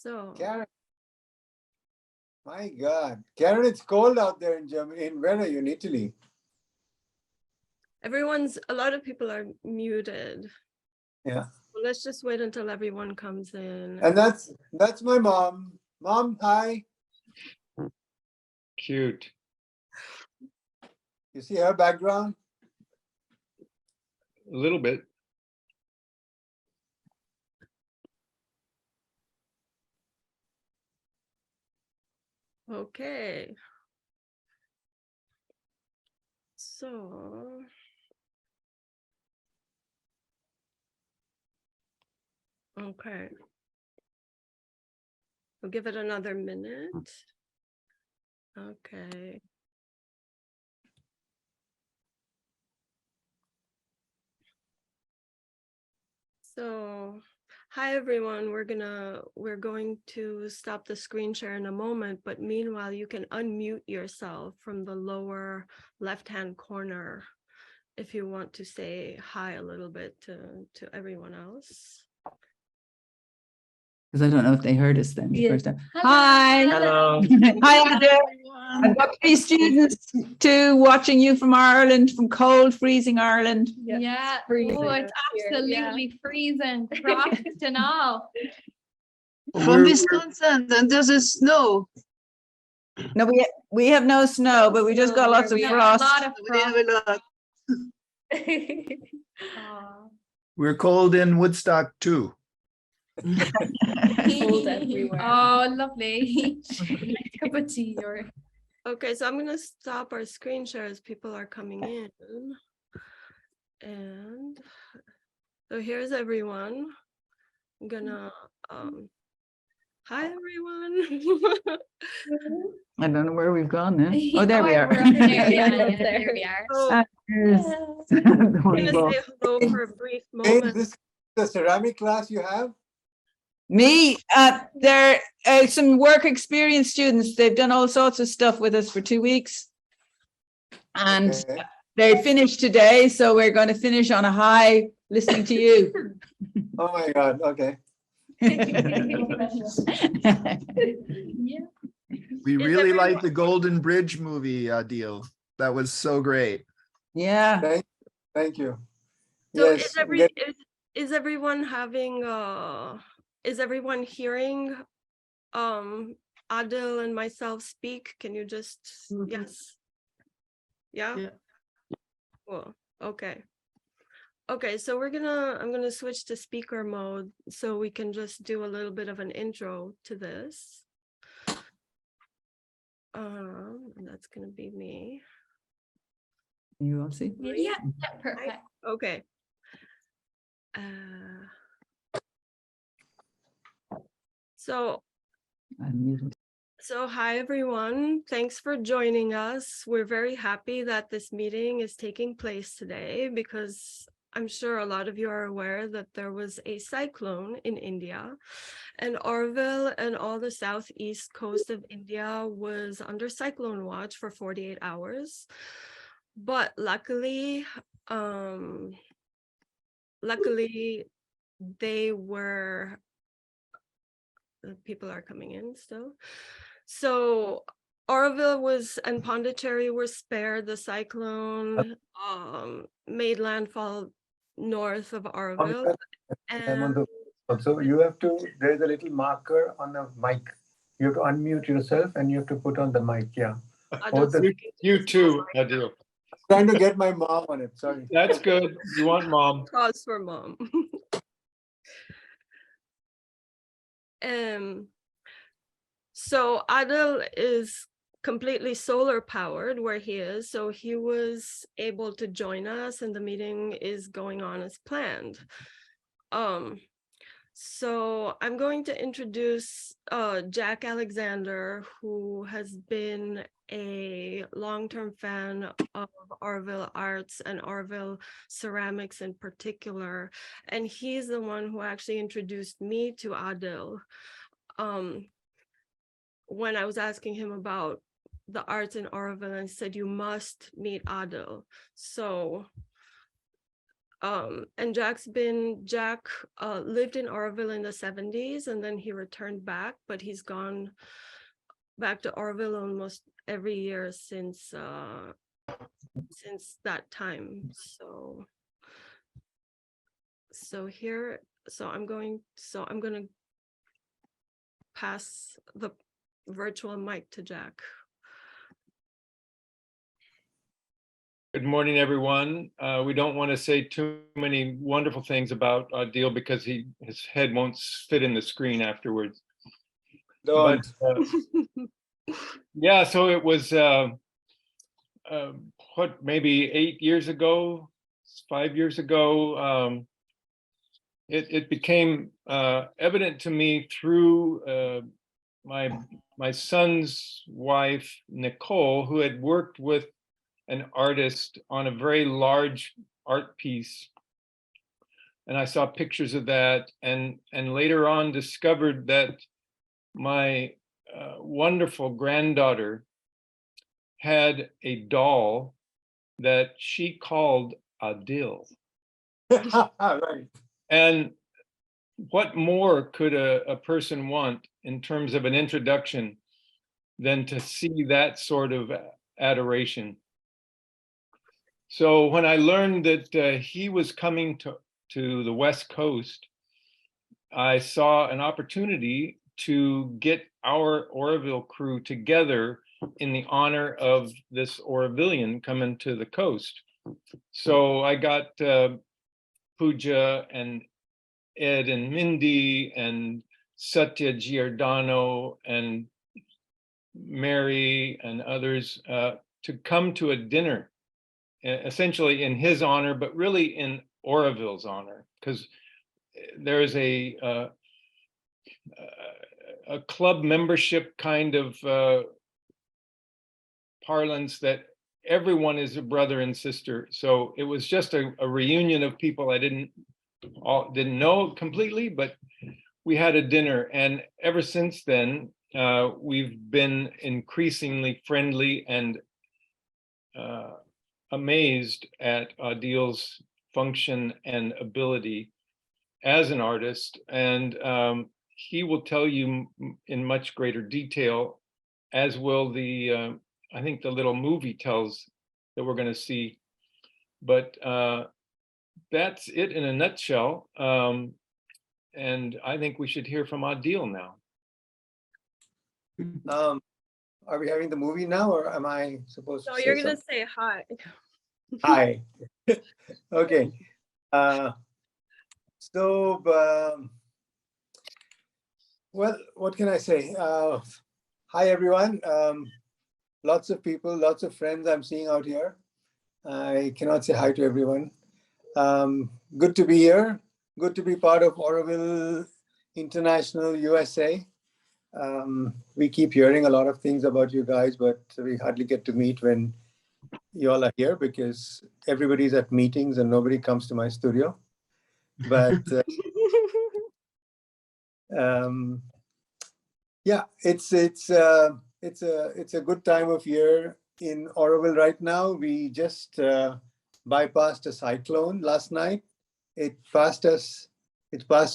So Karen. My God. Karen, it's cold out there in Germany. Where are you? In Italy? a lot of people are muted. Yeah. Well, let's just wait until everyone comes in. And that's my mom. Mom, hi. Cute. You see her background? A little bit. Okay. So okay. We'll give it another minute. Okay. So, hi everyone. We're going to stop the screen share in a moment, but meanwhile, you can unmute yourself from the lower left-hand corner if you want to say hi a little bit to everyone else. Because I don't know if they heard us then the Yeah. first time. Hello. Hi. Hello. Hi, Adil. I've got 3 students too watching you from Ireland, from cold, freezing Ireland. Yeah. freezing Oh, it's out here, absolutely freezing. Frost and all. From Wisconsin, and does it snow? No, we have no snow, but we just got lots of We have frost. a lot of We have a lot. Aw. We're cold in Woodstock too. Cold everywhere. Oh, lovely. Like a cup of tea or Okay, so I'm going to stop our screen share as people are coming in. And so here's everyone. I'm gonna hi everyone. I don't know where we've gone now. Oh, there we are. we're up there. Yeah, there we are. So There's the I'm one gonna ball. say hello for a brief Hey, moment. this is the ceramic class you have? Me, they're some work experience students. They've done all sorts of stuff with us for 2 weeks. And Okay. they finished today, so we're going to finish on a high listening to you. Oh my God. Okay. Yeah. We Is really everyone- liked the Golden Bridge movie, Adil. That was so great. Yeah. Thank you. So Yes. is everyone having is everyone hearing Adil and myself speak? Can you just yes. Yeah? Yeah. Cool. Okay. Okay, so I'm gonna switch to speaker mode so we can just do a little bit of an intro to this. And that's gonna be me. You all see? Yeah, perfect. Okay. So I'm muted. hi everyone. Thanks for joining us. We're very happy that this meeting is taking place today because I'm sure a lot of you are aware that there was a cyclone in India, and Auroville and all the southeast coast of India was under cyclone watch for 48 hours. But luckily they were people are coming in still. So Auroville and Pondicherry were spared. The cyclone made landfall north of Auroville. And So you have to, there's a little marker on the mic. You have to unmute yourself and you have to put on the mic. Yeah. You too, Adil. Trying to get my mom on it. Sorry. That's good. You want mom. Pause for mom. So Adil is completely solar powered where he is, so he was able to join us and the meeting is going on as planned. So I'm going to introduce Jack Alexander, who has been a long-term fan of Auroville arts and Auroville ceramics in particular, and he's the one who actually introduced me to Adil. When I was asking him about the arts in Auroville, I said, you must meet Adil. So And Jack lived in Auroville in the 70s, and then he returned back, but he's gone back to Auroville almost every year since that time. So I'm going to pass the virtual mic to Jack. Good morning, everyone. We don't want to say too many wonderful things about Adil because his head won't fit in the screen afterwards. Don't. But, yeah, so it was maybe 8 years ago, 5 years ago. It became evident to me through my son's wife, Nicole, who had worked with an artist on a very large art piece. And I saw pictures of that, and later on discovered that my wonderful granddaughter had a doll that she called Adil. Right. And what more could a person want in terms of an introduction than to see that sort of adoration? So when I learned that he was coming to the West Coast, I saw an opportunity to get our Auroville crew together in the honor of this Aurovillian coming to the coast. So I got Pooja and Ed and Mindy and Satya Giordano and Mary and others to come to a dinner, essentially in his honor, but really in Auroville's honor, because there is a club membership kind of parlance that everyone is a brother and sister. So it was just a reunion of people I didn't know completely, but we had a dinner, and ever since then we've been increasingly friendly and amazed at Adil's function and ability as an artist, and he will tell you in much greater detail, as will the I think the little movie tells that we're going to see. But that's it in a nutshell. And I think we should hear from Adil now. Are we having the movie now, or am I supposed to No, say you're gonna something? say hi. Hi. Okay. Well, what can I say? Hi, everyone. Lots of people, lots of friends I'm seeing out here. I cannot say hi to everyone. Good to be here. Good to be part of Auroville International USA. We keep hearing a lot of things about you guys, but we hardly get to meet when you all are here because everybody's at meetings and nobody comes to my studio. But yeah, it's a good time of year in Auroville right now. We just bypassed a cyclone last night. It passed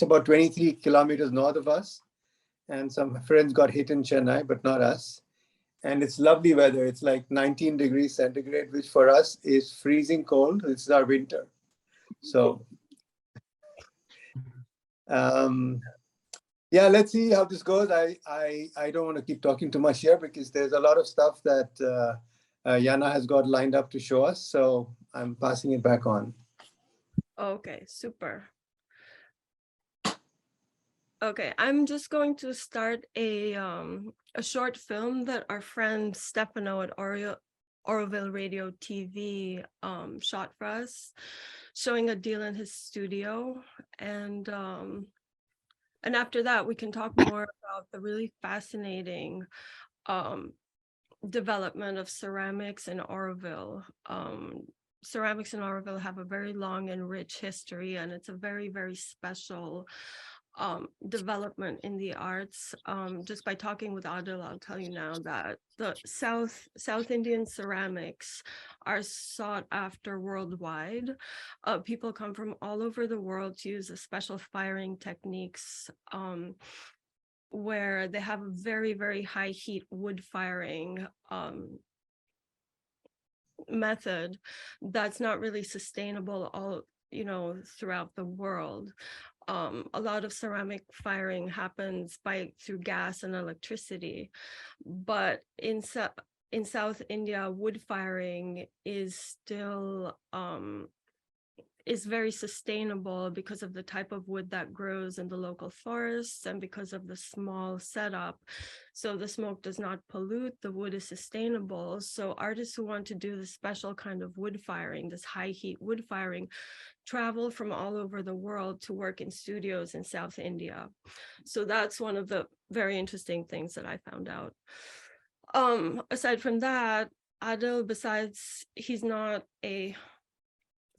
about 23 kilometers north of us, and some friends got hit in Chennai, but not us. And it's lovely weather. It's like 19 degrees centigrade, which for us is freezing cold. It's our winter. So yeah, let's see how this goes. I don't want to keep talking too much here because there's a lot of stuff that Yana has got lined up to show us. So I'm passing it back on. Okay, super. Okay, I'm just going to start a short film that our friend Stefano at Auroville Radio TV shot for us, showing Adil in his studio, and after that we can talk more about the really fascinating development of ceramics in Auroville. Ceramics in Auroville have a very long and rich history, and it's a very, very special development in the arts. Just by talking with Adil, I'll tell you now that the South Indian ceramics are sought after worldwide. People come from all over the world to use the special firing techniques where they have a very, very high heat wood firing method that's not really sustainable all, throughout the world. A lot of ceramic firing happens through gas and electricity, but in South India, wood firing is still is very sustainable because of the type of wood that grows in the local forests and because of the small setup. So the smoke does not pollute, the wood is sustainable. So artists who want to do this special kind of wood firing, this high heat wood firing, travel from all over the world to work in studios in South India. So that's one of the very interesting things that I found out. Aside from that, Adil, besides he's not a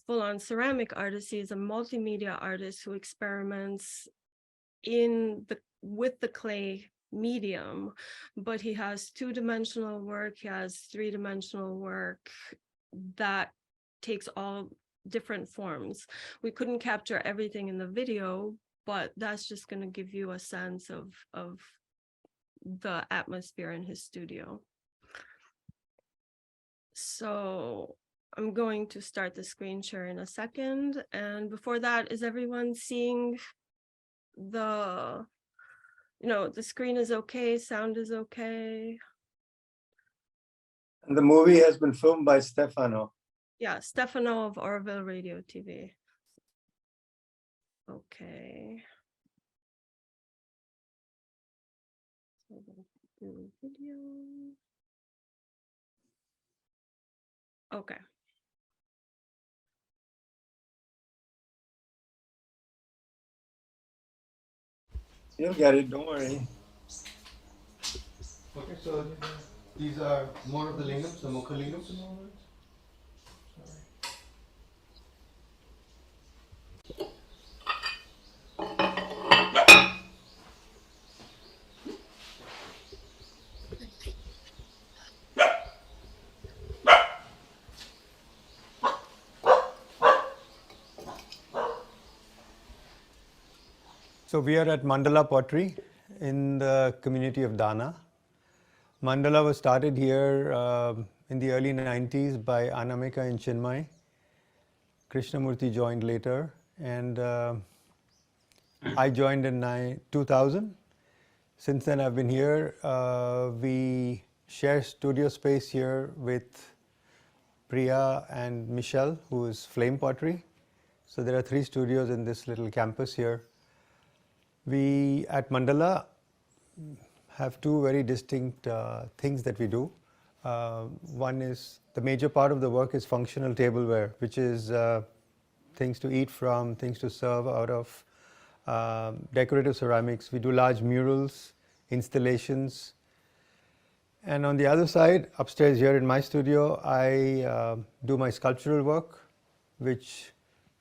full-on ceramic artist, he is a multimedia artist who experiments with the clay medium, but he has two-dimensional work, he has three-dimensional work that takes all different forms. We couldn't capture everything in the video, but that's just going to give you a sense of the atmosphere in his studio. So I'm going to start the screen share in a second. And before that, is everyone seeing the screen is okay, sound is okay? And the movie has been filmed by Stefano. Yeah, Stefano of Auroville Radio TV. Okay. So do video. Okay. You'll get it, don't worry. Okay, so these are more of the lingams, the mukha lingams. So we are at Mandala Pottery in the community of Dana. Mandala was started here in the early 90s by Anamika and Chinmay. Krishnamurti joined later, and I joined in 2000. Since then I've been here. We share studio space here with Priya and Michelle, who is Flame Pottery. So there are 3 studios in this little campus here. We at Mandala have 2 very distinct things that we do. One is the major part of the work is functional tableware, which is things to eat from, things to serve out of, decorative ceramics. We do large murals, installations. And on the other side, upstairs here in my studio, I do my sculptural work, which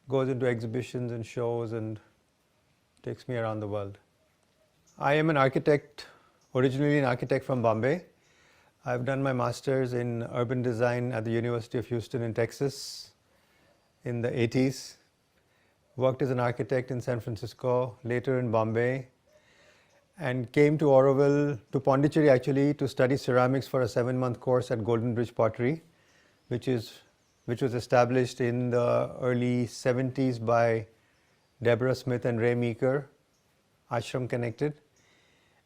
goes into exhibitions and shows and takes me around the world. I am an architect, originally an architect from Bombay. I've done my master's in urban design at the University of Houston in Texas in the 80s. Worked as an architect in San Francisco, later in Bombay, and came to Auroville, to Pondicherry actually, to study ceramics for a 7-month course at Golden Bridge Pottery, which was established in the early 70s by Deborah Smith and Ray Meeker, ashram connected.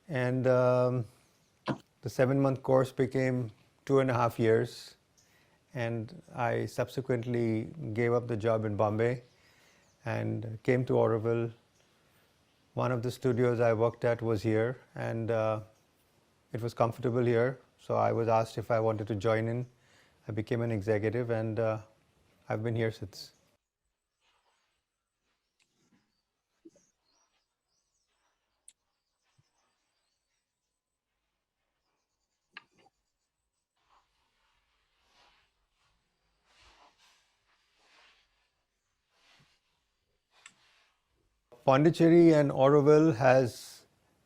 And the 7-month course became 2.5 years. And I subsequently gave up the job in Bombay and came to Auroville. One of the studios I worked at was here, and it was comfortable here. So I was asked if I wanted to join in. I became an executive, and I've been here since. Pondicherry and Auroville has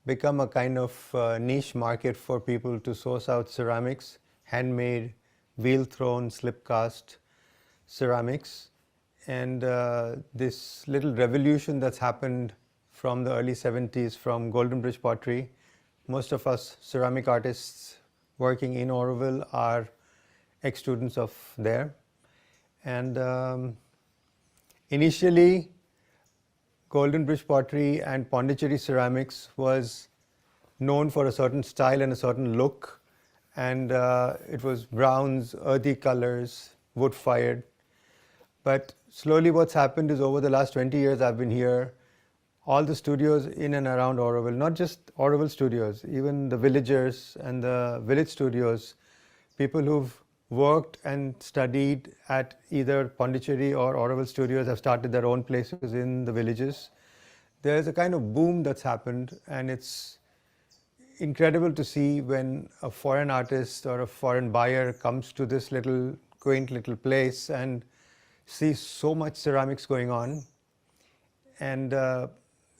become a kind of niche market for people to source out ceramics, handmade, wheel-thrown, slip-cast ceramics. And this little revolution that's happened from the early 70s from Golden Bridge Pottery, most of us ceramic artists working in Auroville are ex-students of there. And initially, Golden Bridge Pottery and Pondicherry ceramics was known for a certain style and a certain look, and it was browns, earthy colors, wood-fired. But slowly what's happened is over the last 20 years I've been here, all the studios in and around Auroville, not just Auroville studios, even the villagers and the village studios, people who've worked and studied at either Pondicherry or Auroville studios have started their own places in the villages. There's a kind of boom that's happened, and it's incredible to see when a foreign artist or a foreign buyer comes to this little quaint little place and sees so much ceramics going on. And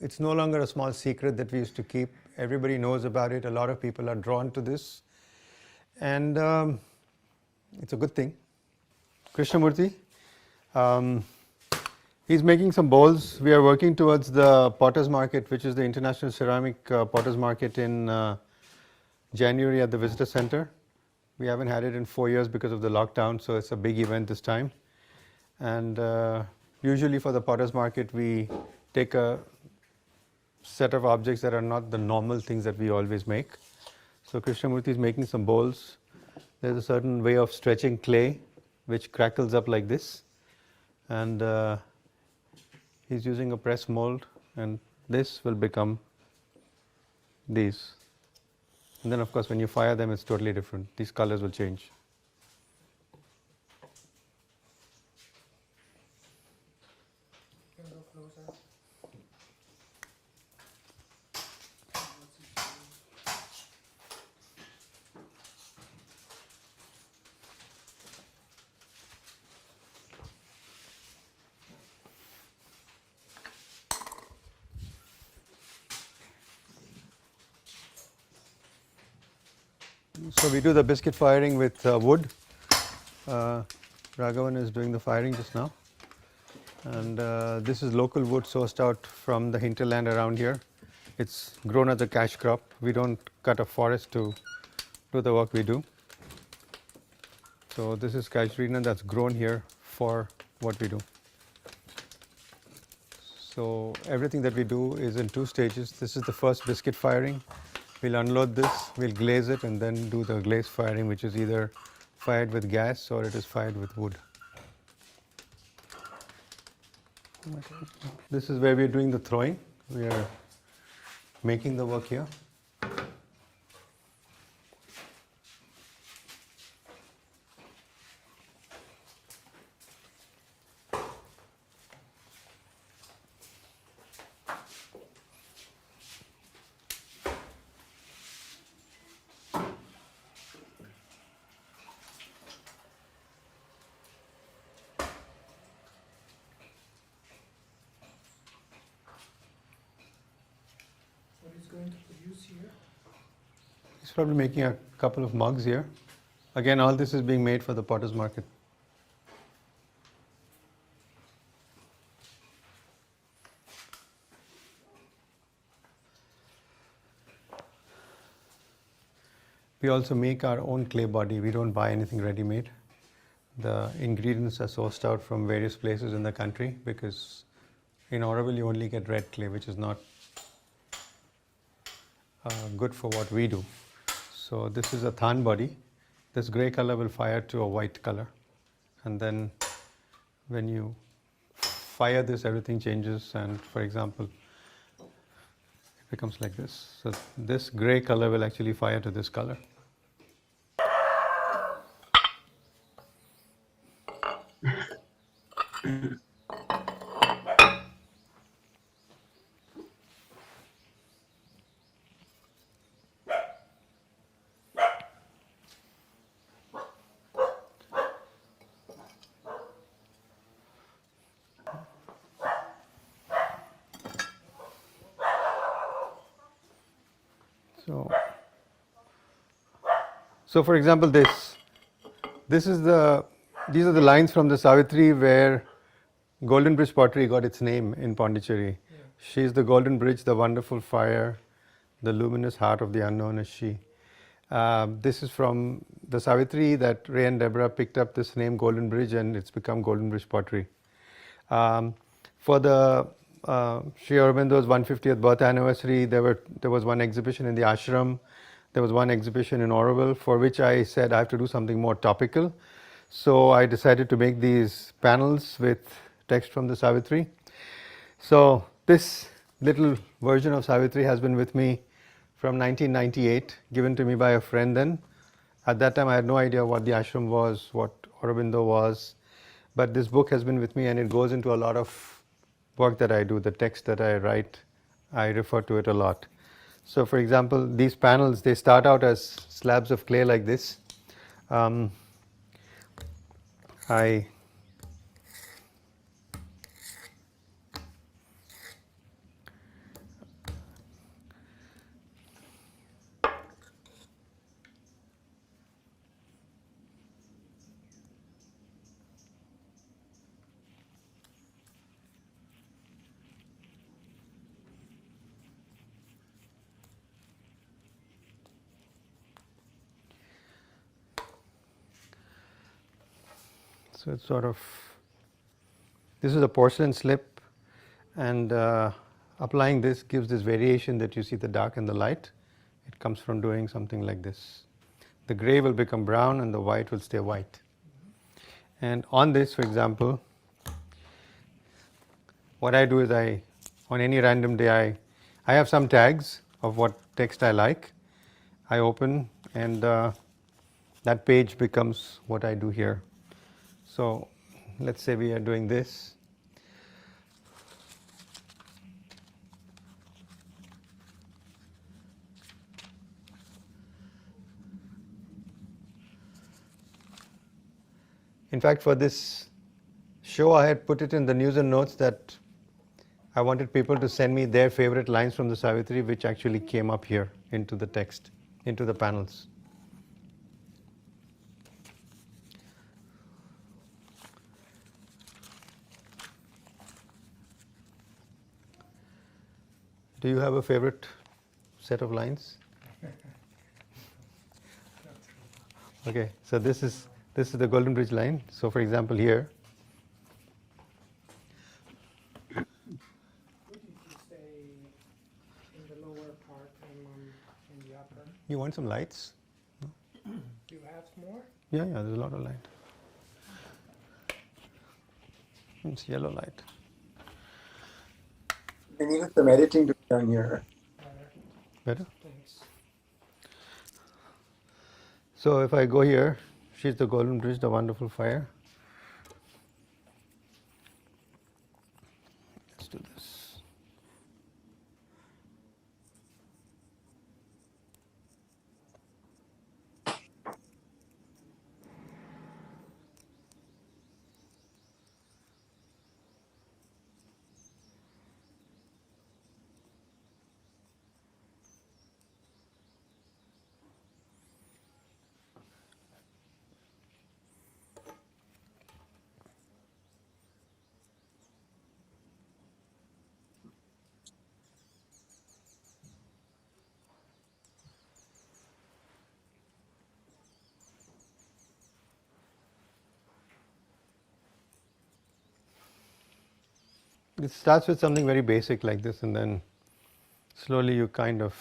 it's no longer a small secret that we used to keep. Everybody knows about it. A lot of people are drawn to this. And it's a good thing. Krishnamurti, he's making some bowls. We are working towards the Potters Market, which is the International Ceramic Potters Market in January at the Visitor Center. We haven't had it in 4 years because of the lockdown, so it's a big event this time. And usually for the Potters Market, we take a set of objects that are not the normal things that we always make. So Krishnamurti is making some bowls. There's a certain way of stretching clay which crackles up like this, and he's using a press mold, and this will become these. And then of course when you fire them it's totally different. These colors will change. So we do the biscuit firing with wood. Raghavan is doing the firing just now. And this is local wood sourced out from the hinterland around here. It's grown as a cash crop. We don't cut a forest to do the work we do. So this is casuarina that's grown here for what we do. So everything that we do is in 2 stages. This is the first biscuit firing. We'll unload this, we'll glaze it, and then do the glaze firing, which is either fired with gas or it is fired with wood. This is where we're doing the throwing. We are making the work here. He's probably making a couple of mugs here. Again, all this is being made for the Potters Market. We also make our own clay body. We don't buy anything ready-made. The ingredients are sourced out from various places in the country, because in Auroville you only get red clay, which is not good for what we do. So this is a than body. This grey color will fire to a white color, and then when you fire this, everything changes, and for example it becomes like this. So this grey color will actually fire to this color. So for example, these are the lines from the Savitri where Golden Bridge pottery got its name in Pondicherry. Yeah. She is the golden bridge, the wonderful fire, the luminous heart of the unknown is she. This is from the Savitri that Ray and Deborah picked up this name Golden Bridge, and it's become Golden Bridge pottery. For the Sri Aurobindo's 150th birth anniversary, there was one exhibition in the ashram. There was one exhibition in Auroville, for which I said I have to do something more topical. So I decided to make these panels with text from the Savitri. So this little version of Savitri has been with me from 1998, given to me by a friend then. At that time I had no idea what the ashram was, what Aurobindo was, but this book has been with me, and it goes into a lot of work that I do, the text that I write, I refer to it a lot. So for example, these panels, they start out as slabs of clay like this. So it's sort of, this is a porcelain slip, and applying this gives this variation that you see, the dark and the light. It comes from doing something like this. The gray will become brown and the white will stay white. And on this, for example, what I do is on any random day, I have some tags of what text I like. I open, and that page becomes what I do here. So let's say we are doing this. In fact, for this show, I had put it in the news and notes that I wanted people to send me their favorite lines from the Savitri, which actually came up here into the text, into the panels. Do you have a favorite set of lines? Okay, so this is the Golden Bridge line. So for example here. What did you say in the lower part and in the upper? You want some lights? Do you have more? Yeah, there's a lot of light. It's yellow light. We needed some editing to be done here. Better? Thanks. So if I go here, she's the Golden Bridge, the wonderful fire. Let's do this. It starts with something very basic like this, and then slowly you kind of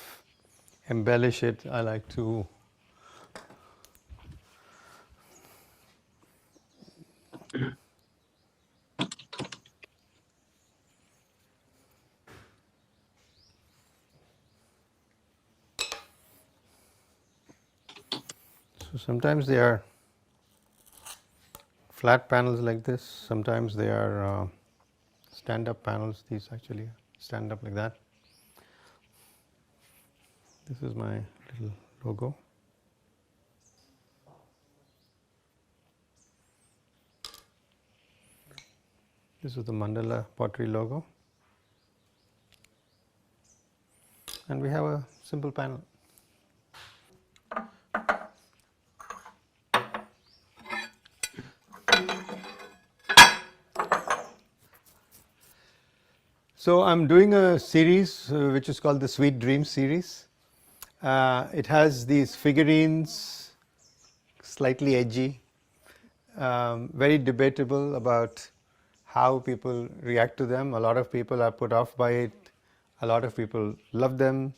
embellish it. I like to so sometimes they are flat panels like this, sometimes they are stand-up panels. These actually stand up like that. This is my little logo. This is the Mandala Pottery logo. And we have a simple panel. So I'm doing a series which is called the Sweet Dreams series. It has these figurines, slightly edgy, very debatable about how people react to them. A lot of people are put off by it. A lot of people love them.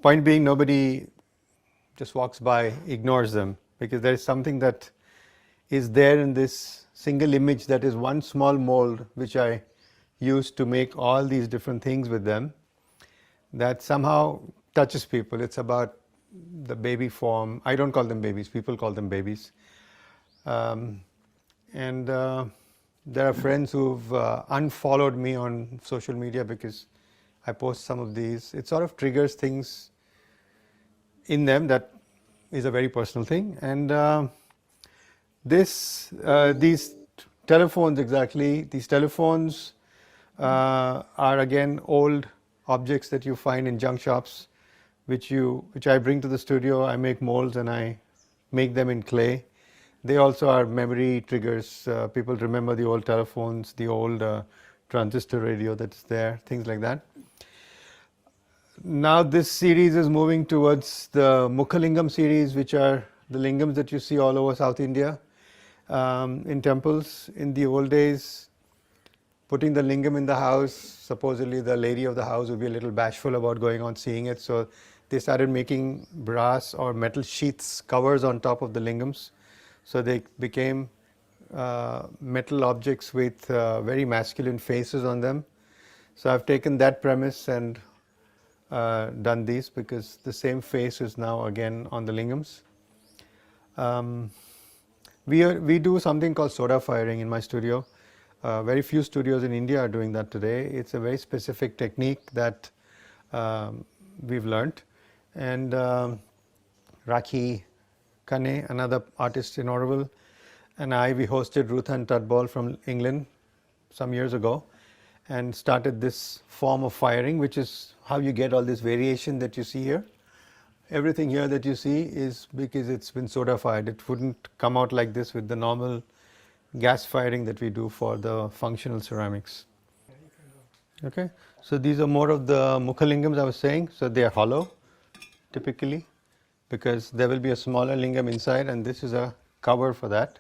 Point being, nobody just walks by, ignores them, because there is something that is there in this single image that is one small mold which I used to make all these different things with them that somehow touches people. It's about the baby form. I don't call them babies, people call them babies. And there are friends who've unfollowed me on social media because I post some of these. It sort of triggers things in them that is a very personal thing. And these telephones, exactly, these telephones are again old objects that you find in junk shops, which I bring to the studio. I make molds and I make them in clay. They also are memory triggers. People remember the old telephones, the old transistor radio that's there, things like that. Now this series is moving towards the mukha lingam series, which are the lingams that you see all over South India in temples. In the old days, putting the lingam in the house, supposedly the lady of the house would be a little bashful about going on seeing it, so they started making brass or metal sheaths, covers on top of the lingams. So they became metal objects with very masculine faces on them. So I've taken that premise and done these, because the same face is now again on the lingams. We do something called soda firing in my studio. Very few studios in India are doing that today. It's a very specific technique that we've learnt. And Rakhi Kane, another artist in Auroville, and we hosted Ruthan Tudball from England some years ago and started this form of firing, which is how you get all this variation that you see here. Everything here that you see is because it's been soda fired. It wouldn't come out like this with the normal gas firing that we do for the functional ceramics. Okay, so these are more of the mukha lingams I was saying. So they are hollow typically, because there will be a smaller lingam inside, and this is a cover for that.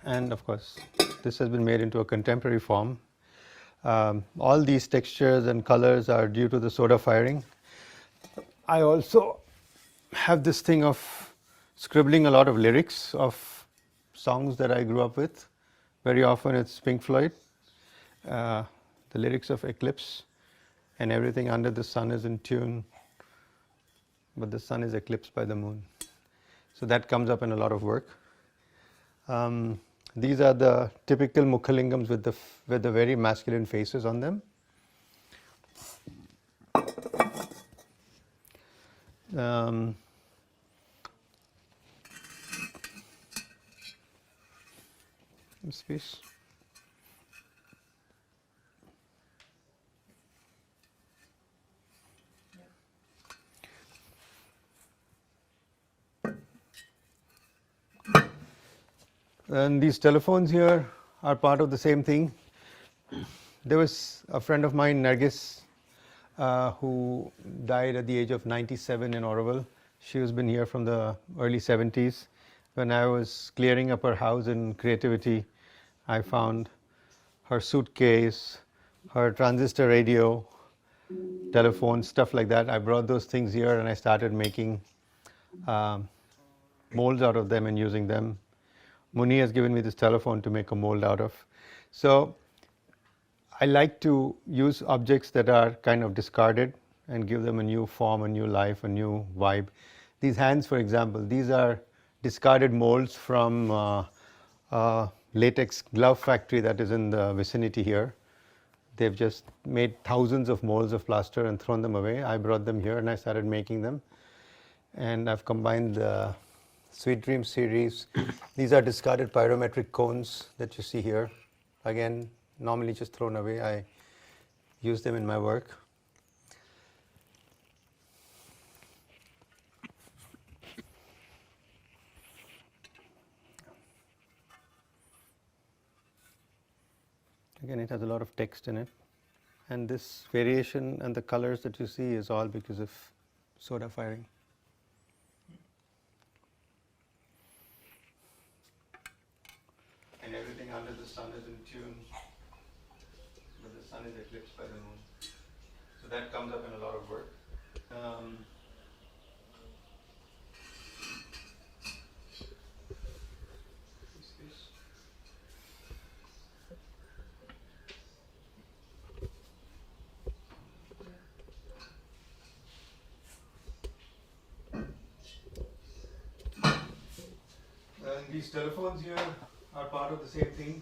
And of course, this has been made into a contemporary form. All these textures and colors are due to the soda firing. I also have this thing of scribbling a lot of lyrics of songs that I grew up with. Very often it's Pink Floyd, the lyrics of Eclipse, and everything under the sun is in tune, but the sun is eclipsed by the moon. So that comes up in a lot of work. These are the typical mukha lingams with the very masculine faces on them. This piece. And these telephones here are part of the same thing. There was a friend of mine, Nargis, who died at the age of 97 in Auroville. She has been here from the early 70s. When I was clearing up her house in creativity, I found her suitcase, her transistor radio, telephone, stuff like that. I brought those things here and I started making molds out of them and using them. Muni has given me this telephone to make a mold out of. So I like to use objects that are kind of discarded and give them a new form, a new life, a new vibe. These hands, for example, these are discarded molds from a latex glove factory that is in the vicinity here. They've just made thousands of molds of plaster and thrown them away. I brought them here and I started making them. And I've combined the Sweet Dreams series. These are discarded pyrometric cones that you see here. Again, normally just thrown away. I use them in my work. Again, it has a lot of text in it. And this variation and the colors that you see is all because of soda firing. And everything under the sun is in tune, but the sun is eclipsed by the moon. So that comes up in a lot of work. These telephones here are part of the same thing.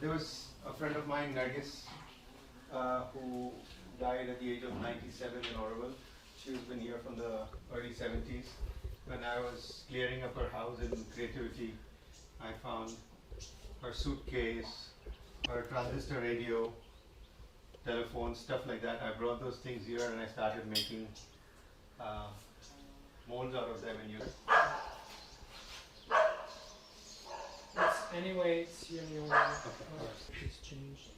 There was a friend of mine, Nargis, who died at the age of 97 in Auroville. She's been here from the early 70s. When I was clearing up her house in creativity, I found her suitcase, her transistor radio, telephone, stuff like that. I brought those things here and I started making molds out of them and used. Anyway, it's your new it's changed.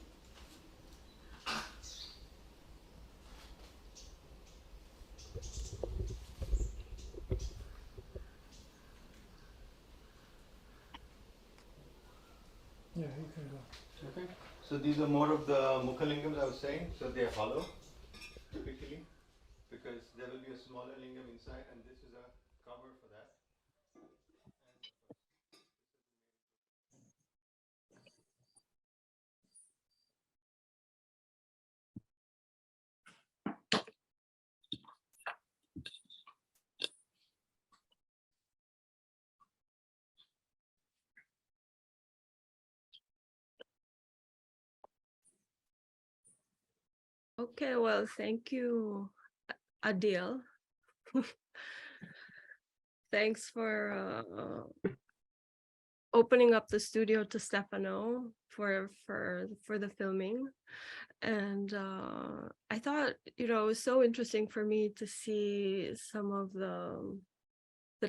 Yeah, you can go. Okay. So these are more of the mukha lingams I was saying. So they are hollow, typically, because there will be a smaller lingam inside, and this is a cover for that. Okay, well, thank you, Adil. Thanks for opening up the studio to Stefano for the filming. And I thought, it was so interesting for me to see some of the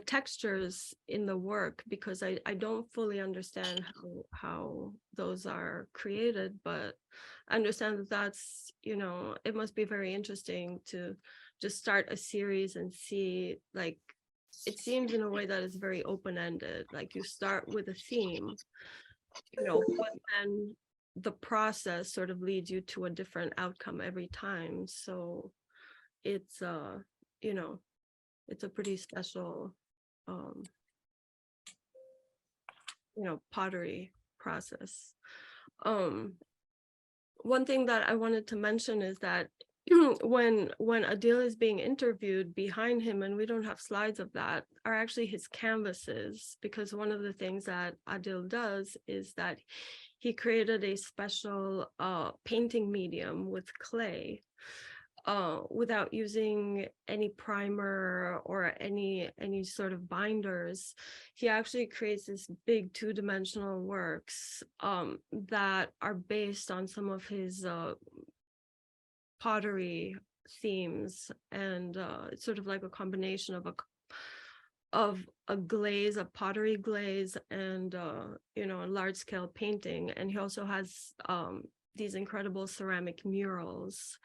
textures in the work, because I don't fully understand how those are created, but I understand that that's, it must be very interesting to just start a series and see, like, it seems in a way that it's very open-ended, like you start with a theme, but then the process sort of leads you to a different outcome every time. So it's it's a pretty special pottery process. One thing that I wanted to mention is that when Adil is being interviewed, behind him, and we don't have slides of that, are actually his canvases, because one of the things that Adil does is that he created a special painting medium with clay, without using any primer or any sort of binders. He actually creates this big two-dimensional works that are based on some of his pottery themes, and it's sort of like a combination of a glaze, a pottery glaze, and a large-scale painting. And he also has these incredible ceramic murals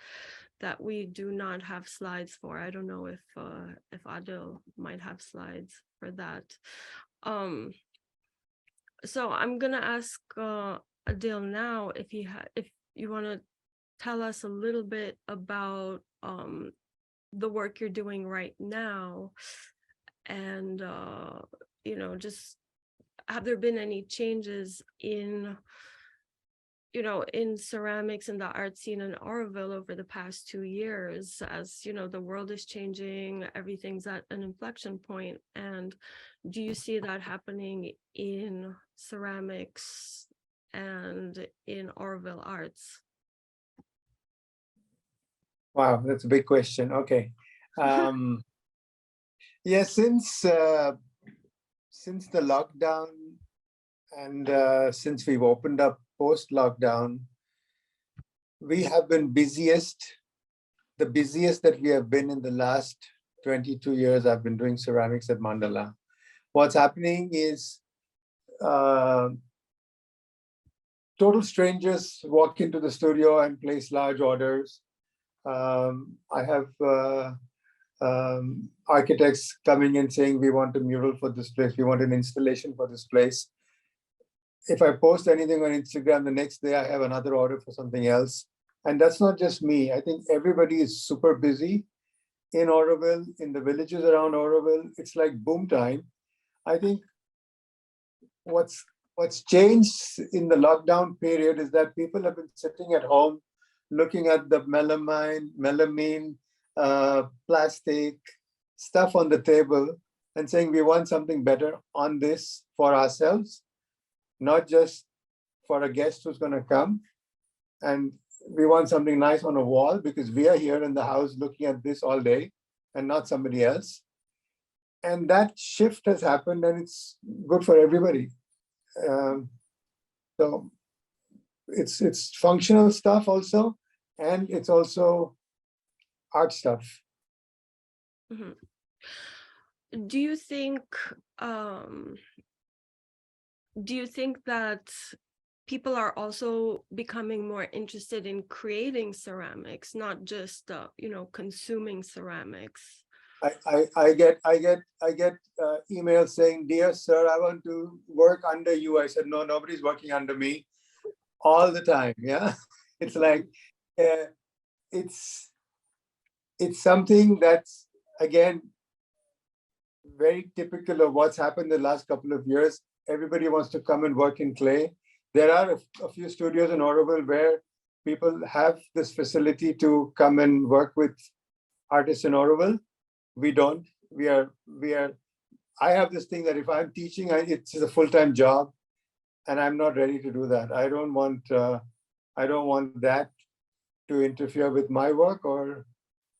that we do not have slides for. I don't know if Adil might have slides for that. So I'm gonna ask Adil now if you want to tell us a little bit about the work you're doing right now, and just have there been any changes in ceramics and the art scene in Auroville over the past 2 years, as the world is changing, everything's at an inflection point. And do you see that happening in ceramics and in Auroville arts? Wow, that's a big question. Okay. Yeah, since the lockdown, and since we've opened up post-lockdown, we have been the busiest that we have been in the last 22 years. I've been doing ceramics at Mandala. What's happening is total strangers walk into the studio and place large orders. I have architects coming in saying, we want a mural for this place, we want an installation for this place. If I post anything on Instagram, the next day I have another order for something else. And that's not just me. I think everybody is super busy in Auroville, in the villages around Auroville. It's like boom time. I think what's changed in the lockdown period is that people have been sitting at home, looking at the melamine, plastic stuff on the table and saying, we want something better on this for ourselves, not just for a guest who's going to come. And we want something nice on a wall because we are here in the house looking at this all day and not somebody else. And that shift has happened and it's good for everybody. So it's functional stuff also, and it's also art stuff. Mm-hmm. Do you think that people are also becoming more interested in creating ceramics, not just consuming ceramics? I get emails saying, dear sir, I want to work under you. I said, no, nobody's working under me all the time. Yeah, it's like it's something that's, again, very typical of what's happened the last couple of years. Everybody wants to come and work in clay. There are a few studios in Auroville where people have this facility to come and work with artists in Auroville. We don't. I have this thing that if I'm teaching, it's a full-time job, and I'm not ready to do that. I don't want that to interfere with my work or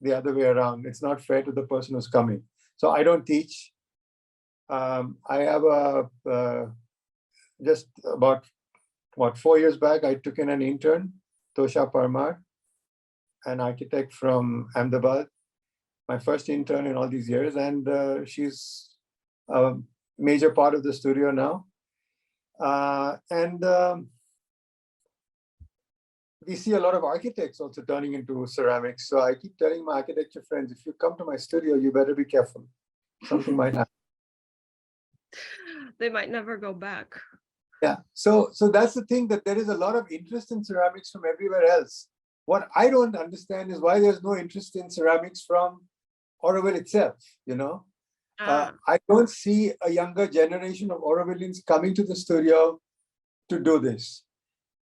the other way around. It's not fair to the person who's coming. So I don't teach. I have just about 4 years back, I took in an intern, Tosha Parmar, an architect from Ahmedabad, my first intern in all these years, and she's a major part of the studio now. We see a lot of architects also turning into ceramics. So I keep telling my architecture friends, if you come to my studio, you better be careful. Something might happen. They might never go back. Yeah, so that's the thing, that there is a lot of interest in ceramics from everywhere else. What I don't understand is why there's no interest in ceramics from Auroville itself, I don't see a younger generation of Aurovillians coming to the studio to do this.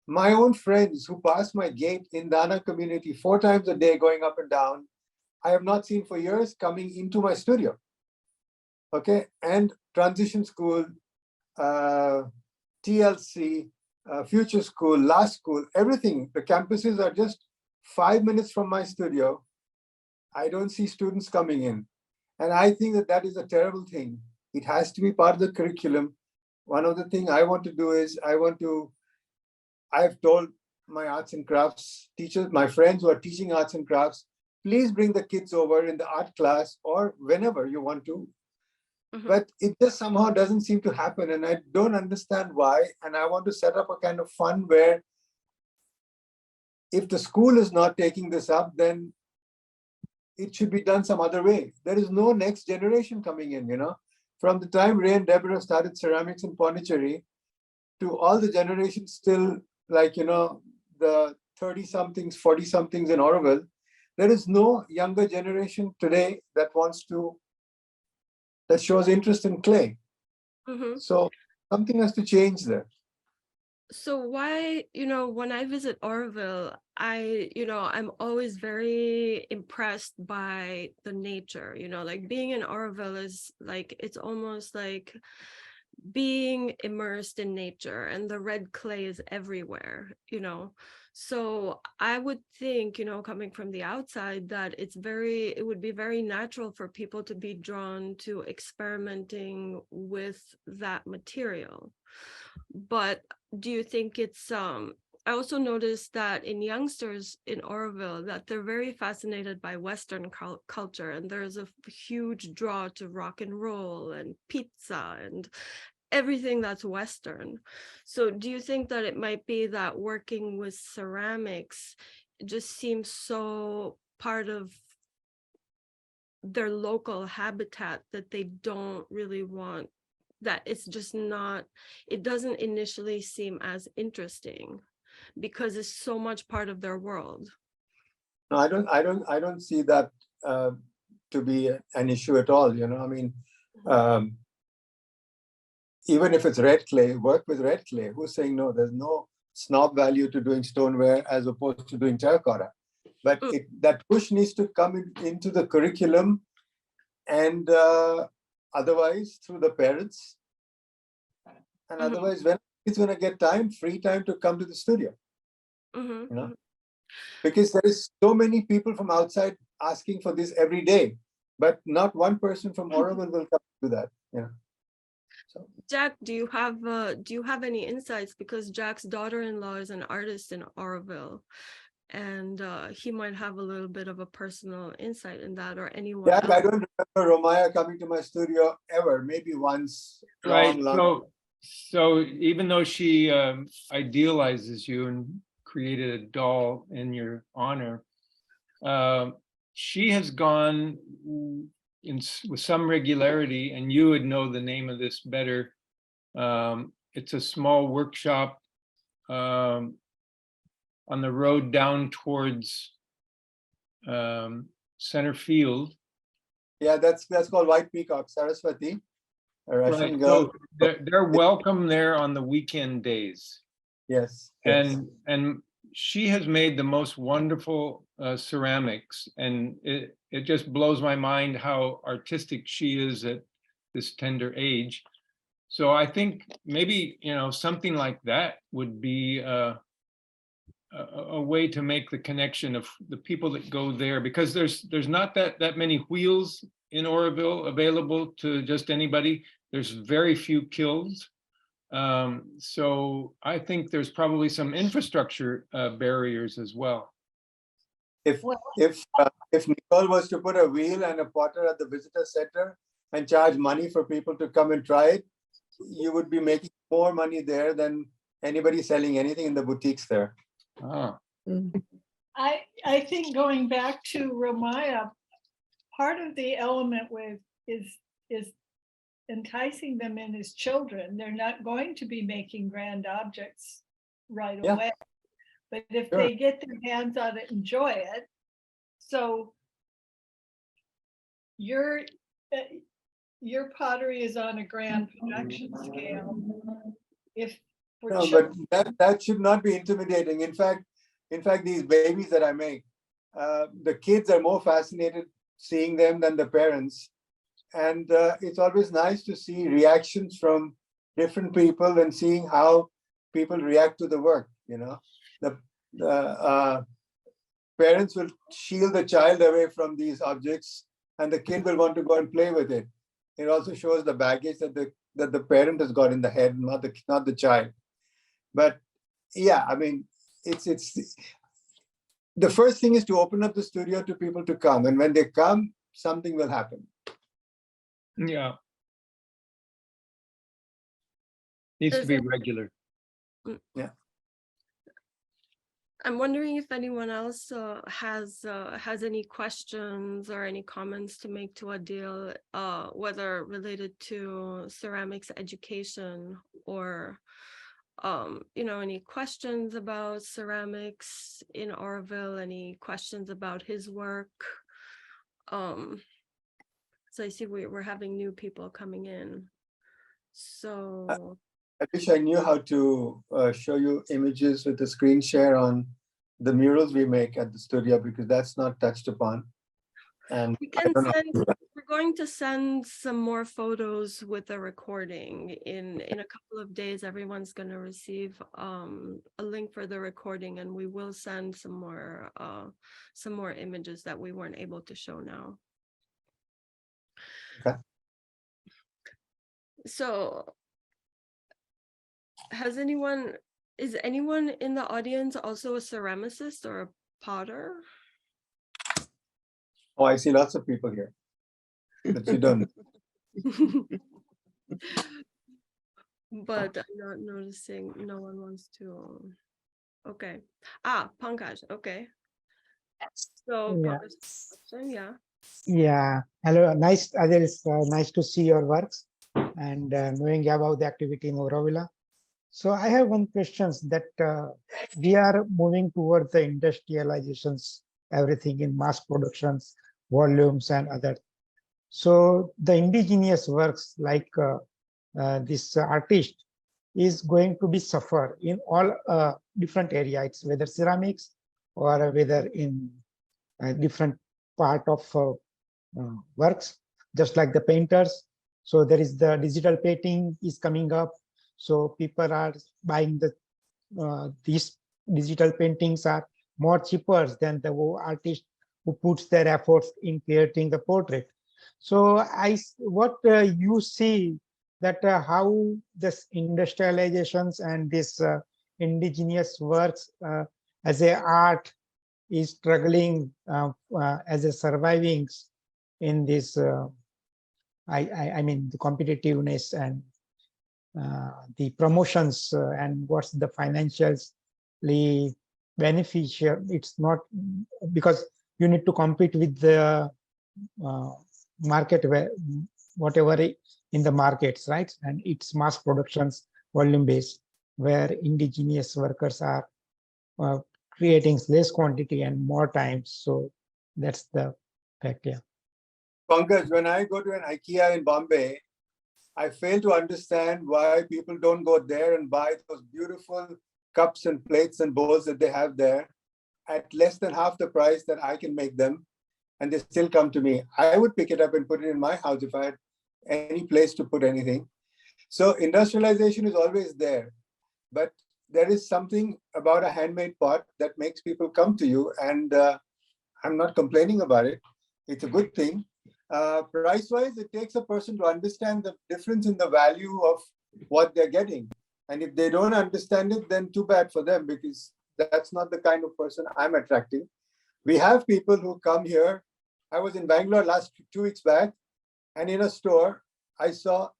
My own friends who pass my gate in Dana community 4 times a day going up and down, I have not seen for years coming into my studio. Okay, and transition school, TLC, future school, last school, everything. The campuses are just 5 minutes from my studio. I don't see students coming in. And I think that is a terrible thing. It has to be part of the curriculum. One of the things I want to do is I've told my arts and crafts teachers, my friends who are teaching arts and crafts, please bring the kids over in the art class or whenever you want to. Mm-hmm. But it just somehow doesn't seem to happen. And I don't understand why. And I want to set up a kind of fun where if the school is not taking this up, then it should be done some other way. There is no next generation coming in, From the time Ray and Deborah started ceramics in Pondicherry to all the generations still, the 30-somethings, 40-somethings in Auroville, there is no younger generation today that shows interest in clay. Mm-hmm. So something has to change there. So why, when I visit Auroville, I'm always very impressed by the nature, like being in Auroville is like, it's almost like being immersed in nature, and the red clay is everywhere, So I would think, coming from the outside, that it would be very natural for people to be drawn to experimenting with that material. But do you think it's I also noticed that in youngsters in Auroville that they're very fascinated by Western culture, and there's a huge draw to rock and roll and pizza everything that's Western. So do you think that it might be that working with ceramics just seems so part of their local habitat that they don't really want, that it's just not, it doesn't initially seem as interesting because it's so much part of their world? No, I don't see that to be an issue at all. You know, I mean, even if it's red clay, work with red clay. Who's saying no? There's no snob value to doing stoneware as opposed to doing terracotta. But that push needs to come into the curriculum, and otherwise through the parents. And otherwise, when it's going to get free time to come to the studio, you know, because there is so many people from outside asking for this every day, but not one person from Auroville will come to that, you know. So, Jack, do you have any insights? Because Jack's daughter-in-law is an artist in Auroville, and he might have a little bit of a personal insight in that, or anyone yeah, else. I don't remember Romaya coming to my studio ever, maybe once. Right. Long. So even though she idealizes you and created a doll in your honor, she has gone with some regularity, and you would know the name of this better. It's a small workshop on the road down towards center field. Yeah, that's called White Peacock, Saraswati, a Russian Right. girl. So they're welcome there on the weekend days. Yes. And she has made the most wonderful ceramics, and it just blows my mind how artistic she is at this tender age. So I think maybe, you know, something like that would be a way to make the connection of the people that go there, because there's not that many wheels in Auroville available to just anybody. There's very few kilns. So I think there's probably some infrastructure barriers as well. If Nicole was to put a wheel and a potter at the visitor center and charge money for people to come and try it, you would be making more money there than anybody selling anything in the boutiques there. Ah. I think going back to Romaya, part of the element with is enticing them in as children. They're not going to be making grand objects right away, but if they get their hands on it, enjoy it. So your pottery is on a grand production scale. But that should not be intimidating. In fact, these babies that I make, the kids are more fascinated seeing them than the parents. And it's always nice to see reactions from different people and seeing how people react to the work. You know, the parents will shield the child away from these objects, and the kid will want to go and play with it. It also shows the baggage that the parent has got in the head, not the child. But yeah, I mean, it's the first thing is to open up the studio to people to come, and when they come, something will happen. Yeah. Needs to be regular. Yeah. I'm wondering if anyone else has any questions or any comments to make to Adil, whether related to ceramics education or you know, any questions about ceramics in Auroville, any questions about his work. So I see we're having new people coming in. So I wish I knew how to show you images with the screen share on the murals we make at the studio, because that's not touched upon. And we can we're going to send some more photos with a recording in a couple of days. Everyone's going to receive a link for the recording, and we will send some more images that we weren't able to show now. Okay. So is anyone in the audience also a ceramicist or a potter? Oh, I see lots of people here, but you don't. but I'm not noticing. No one wants to. Okay. Pankaj. Okay. So Yeah. Pankaj, question, yeah. Yeah. Hello. Nice. Adil, nice to see your works and knowing about the activity in Auroville. So I have one question that we are moving towards the industrializations, everything in mass productions, volumes and other. So the indigenous works like this artist is going to be suffer in all different areas, whether ceramics or whether in different part of works, just like the painters. So there is the digital painting is coming up. So people are buying these digital paintings are more cheaper than the artist who puts their efforts in creating the portrait. So what you see that how this industrializations and this indigenous works as a art is struggling as a surviving in this I mean the competitiveness and the promotions and what's the financially beneficial. It's not because you need to compete with the market where whatever in the markets, right? And it's mass productions volume based where indigenous workers are creating less quantity and more time. So that's the fact. Yeah. Pankaj, when I go to an IKEA in Bombay, I fail to understand why people don't go there and buy those beautiful cups and plates and bowls that they have there at less than half the price that I can make them, and they still come to me. I would pick it up and put it in my house if I had any place to put anything. So industrialization is always there, but there is something about a handmade pot that makes people come to you, and I'm not complaining about it. It's a good thing. Price-wise, it takes a person to understand the difference in the value of what they're getting. And if they don't understand it, then too bad for them, because that's not the kind of person I'm attracting. We have people who come here. I was in Bangalore last 2 weeks back, and in a store, I saw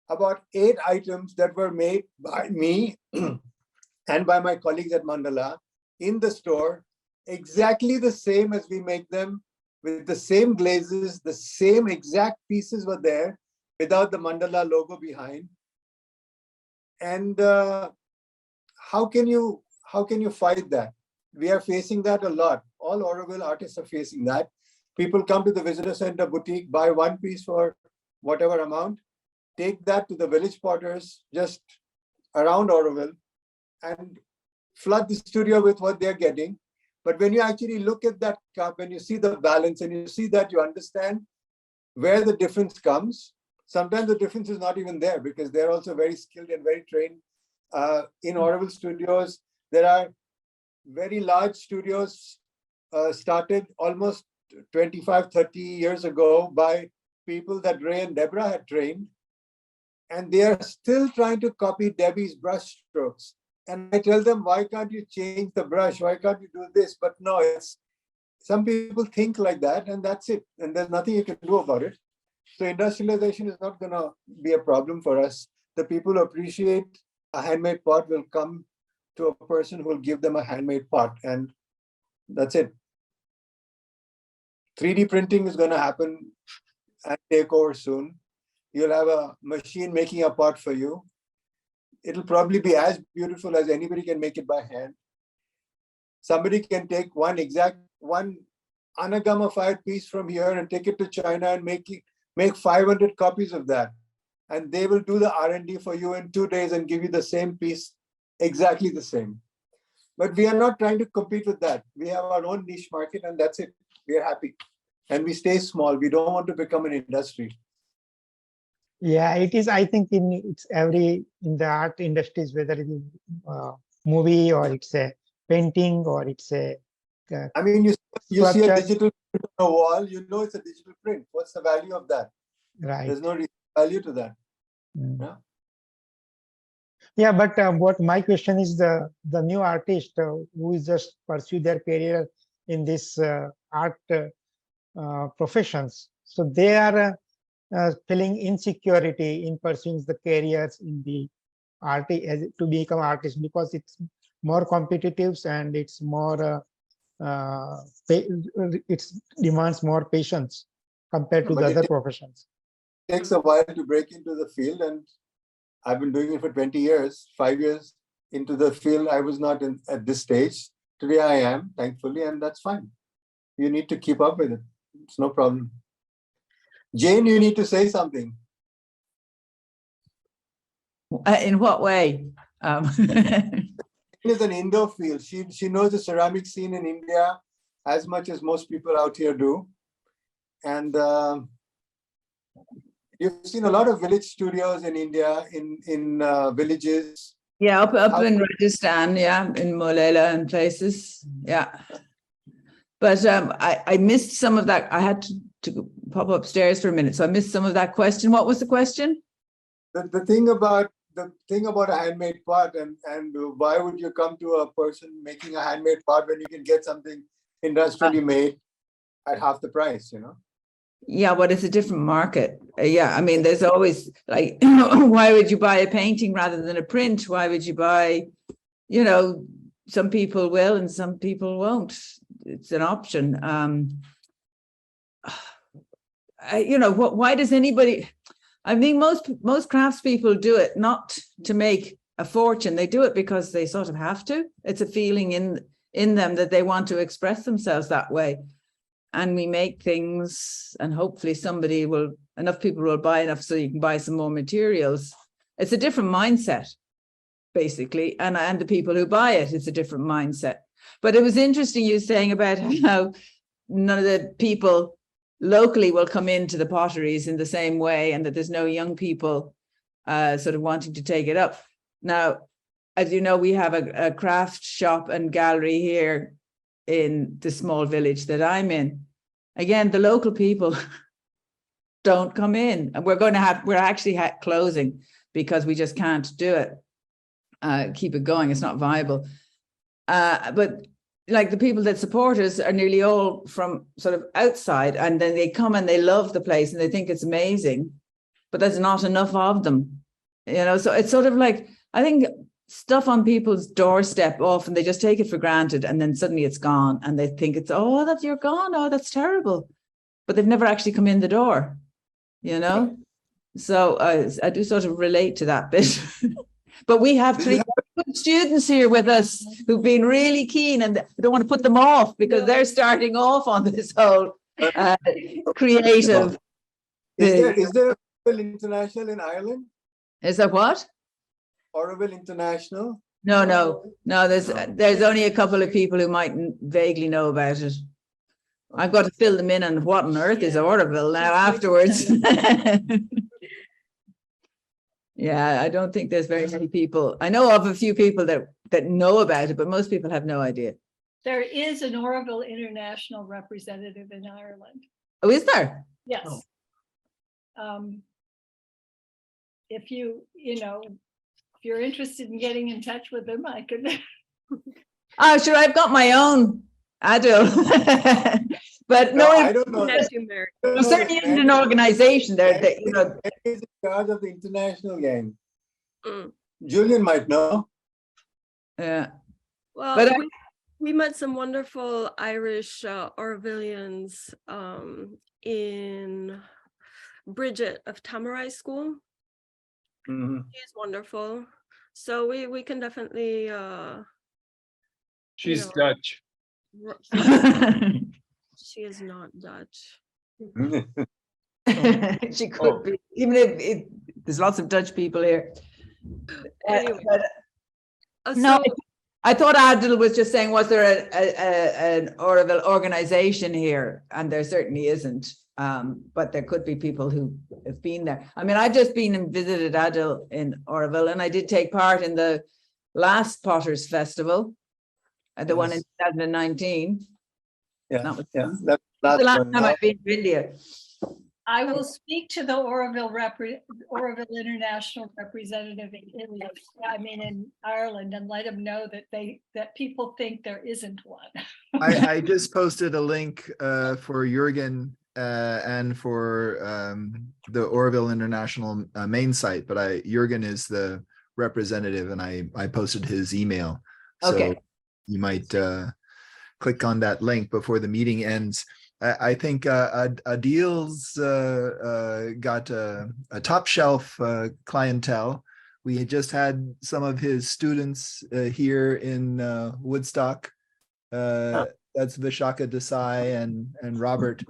about 8 items that were made by me and by my colleagues at Mandala in the store, exactly the same as we make them, with the same glazes, the same exact pieces were there without the Mandala logo behind. And how can you fight that? We are facing that a lot. All Auroville artists are facing that. People come to the visitor center boutique, buy one piece for whatever amount, take that to the village potters just around Auroville and flood the studio with what they're getting. But when you actually look at that cup and you see the balance and you see that, you understand where the difference comes. Sometimes the difference is not even there because they're also very skilled and very trained. In Auroville studios, there are very large studios started almost 25, 30 years ago by people that Ray and Deborah had trained. And they are still trying to copy Debbie's brush strokes. And I tell them, why can't you change the brush? Why can't you do this? But no, it's some people think like that, and that's it. And there's nothing you can do about it. So industrialization is not going to be a problem for us. The people who appreciate a handmade pot will come to a person who will give them a handmade pot, and that's it. 3D printing is going to happen and take over soon. You'll have a machine making a pot for you. It'll probably be as beautiful as anybody can make it by hand. Somebody can take one anagamified piece from here and take it to China and make 500 copies of that. And they will do the R&D for you in 2 days and give you the same piece, exactly the same. But we are not trying to compete with that. We have our own niche market, and that's it. We are happy. And we stay small. We don't want to become an industry. Yeah, it is. I think it's in the art industries, whether it is movie or it's a painting or it's a. I mean, you see a digital print on a wall, you know it's a digital print. What's the value of that? Right. There's no value to that. Yeah. Yeah, but what my question is the new artist who is just pursue their career in this art professions. So they are feeling insecurity in pursuing the careers in the to become artist, because it's more competitive and it's more it demands more patience compared to the other professions. It takes a while to break into the field, and I've been doing it for 20 years. 5 years into the field, I was not at this stage. Today I am, thankfully, and that's fine. You need to keep up with it. It's no problem. Jane, you need to say something. In what way? It is an indoor field. She knows the ceramic scene in India as much as most people out here do. And you've seen a lot of village studios in India, in villages. Yeah, up in Rajasthan, yeah, in Molela and places, yeah. But I missed some of that. I had to pop upstairs for a minute, so I missed some of that question. What was the question? The thing about a handmade pot, and why would you come to a person making a handmade pot when you can get something industrially made at half the price, you know? Yeah, but it's a different market. Yeah, I mean, there's always like, why would you buy a painting rather than a print? Why would you buy, you know, some people will and some people won't. It's an option. You know, why does anybody, I think most craftspeople do it not to make a fortune. They do it because they sort of have to. It's a feeling in them that they want to express themselves that way. And we make things, and hopefully enough people will buy enough so you can buy some more materials. It's a different mindset, basically. And the people who buy it, it's a different mindset. But it was interesting you saying about how none of the people locally will come into the potteries in the same way, and that there's no young people sort of wanting to take it up. Now, as you know, we have a craft shop and gallery here in the small village that I'm in. Again, the local people don't come in. And we're actually closing because we just can't do it. Keep it going, it's not viable. But like the people that support us are nearly all from sort of outside, and then they come and they love the place and they think it's amazing, but there's not enough of them, you know. So it's sort of like, I think, stuff on people's doorstep often, they just take it for granted, and then suddenly it's gone and they think it's, oh, that you're gone, oh, that's terrible, but they've never actually come in the door, you know. So I do sort of relate to that bit. But we have 3 good students here with us who've been really keen, and we don't want to put them off because they're starting off on this whole creative. Is there Auroville International in Ireland? Is there what? Auroville International? No. There's only a couple of people who might vaguely know about it. I've got to fill them in on what on earth is Auroville now afterwards. Yeah, I don't think there's very many people. I know of a few people that know about it, but most people have no idea. There is an Auroville International representative in Ireland. Oh, is there? Yes. If you know, if you're interested in getting in touch with them, I could. Oh, sure. I've got my own Adil. But no, I don't know. There certainly isn't an organization there that, you know. Is in charge of the international game. Julian might know. Yeah. Well, but we met some wonderful Irish Aurovillians in Bridget of Tamarai School. She's wonderful. So we can definitely she's Dutch. She is not Dutch. She could be, even if there's lots of Dutch people here. Anyway. No, I thought Adil was just saying, was there an Auroville organization here? And there certainly isn't. But there could be people who have been there. I mean, I've just been and visited Adil in Auroville, and I did take part in the last Potters Festival, the one in 2019. Yeah, that was that's the last time I've been to India. I will speak to the Auroville International representative in Italy, in Ireland, and let them know that people think there isn't one. I just posted a link for Jürgen and for the Auroville International main site, but Jürgen is the representative, and I posted his email. So Okay. you might click on that link before the meeting ends. I think Adil's got a top shelf clientele. We had just had some of his students here in Woodstock. That's Vishaka Desai and Robert,